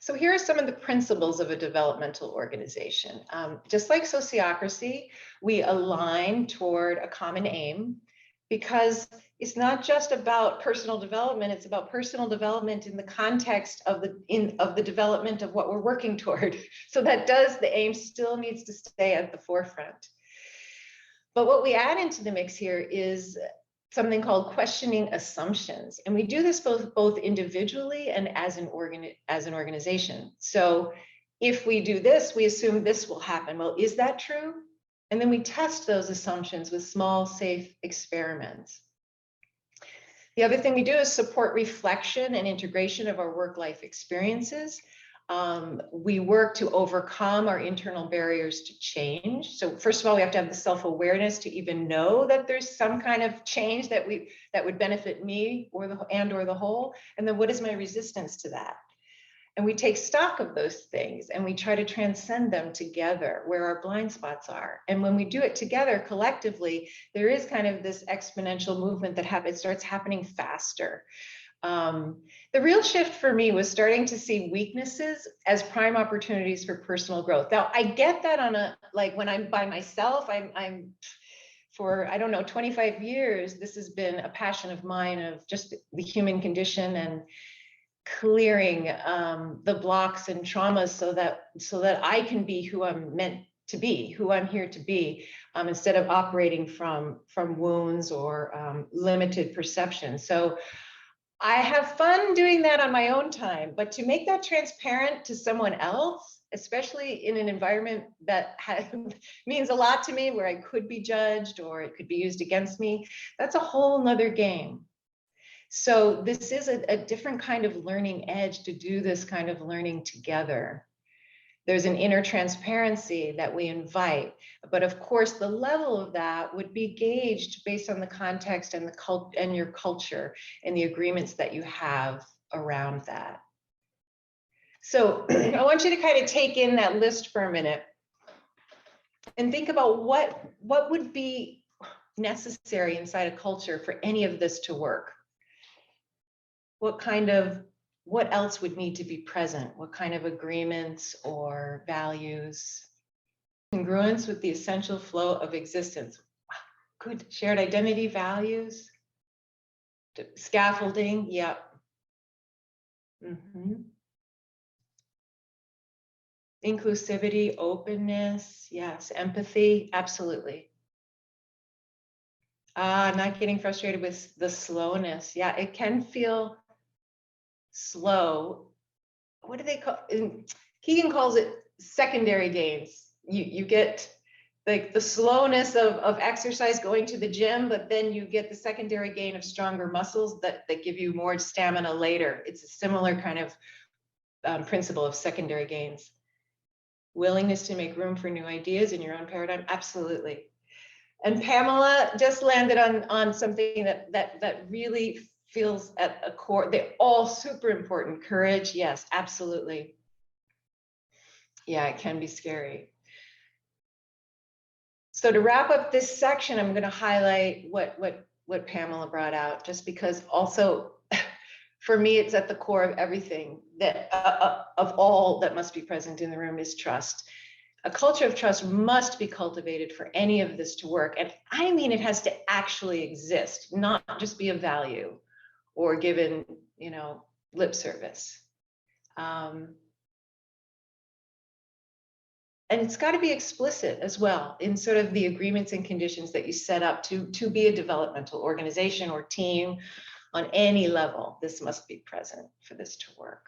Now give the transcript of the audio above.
So here are some of the principles of a developmental organization. Just like sociocracy, we align toward a common aim because it's not just about personal development, it's about personal development in the context of the development of what we're working toward. So the aim still needs to stay at the forefront. But what we add into the mix here is something called questioning assumptions. And we do this both individually and as an organization. So if we do this, we assume this will happen. Well, is that true? And then we test those assumptions with small, safe experiments. The other thing we do is support reflection and integration of our work-life experiences. We work to overcome our internal barriers to change. So first of all, we have to have the self-awareness to even know that there's some kind of change that would benefit me or the whole. And then what is my resistance to that? And we take stock of those things and we try to transcend them together where our blind spots are. And when we do it together collectively, there is kind of this exponential movement that starts happening faster. The real shift for me was starting to see weaknesses as prime opportunities for personal growth. Now, I get that when I'm by myself, I'm for, I don't know, 25 years, this has been a passion of mine of just the human condition and clearing the blocks and traumas so that I can be who I'm meant to be, who I'm here to be, instead of operating from wounds or limited perception. So I have fun doing that on my own time, but to make that transparent to someone else, especially in an environment that means a lot to me, where I could be judged or it could be used against me, that's a whole nother game. So this is a different kind of learning edge to do this kind of learning together. There's an inner transparency that we invite, but of course the level of that would be gauged based on the context and your culture and the agreements that you have around that. So I want you to kind of take in that list for a minute and think about what would be necessary inside a culture for any of this to work. What else would need to be present? What kind of agreements or values? Congruence with the essential flow of existence. Wow, good. Shared identity, values, scaffolding, yep. Inclusivity, openness, yes. Empathy, absolutely. Not getting frustrated with the slowness. Yeah, it can feel slow. What do they call it? Keegan calls it secondary gains. You get like the slowness of exercise going to the gym, but then you get the secondary gain of stronger muscles that give you more stamina later. It's a similar kind of principle of secondary gains. Willingness to make room for new ideas in your own paradigm, absolutely. And Pamela just landed on something that really feels at a core. They're all super important. Courage, yes, absolutely. Yeah, it can be scary. So to wrap up this section, I'm going to highlight what Pamela brought out, just because also for me, it's at the core of everything that of all that must be present in the room is trust. A culture of trust must be cultivated for any of this to work. And I mean, it has to actually exist, not just be a value or given, lip service. And it's got to be explicit as well in sort of the agreements and conditions that you set up to be a developmental organization or team on any level. This must be present for this to work.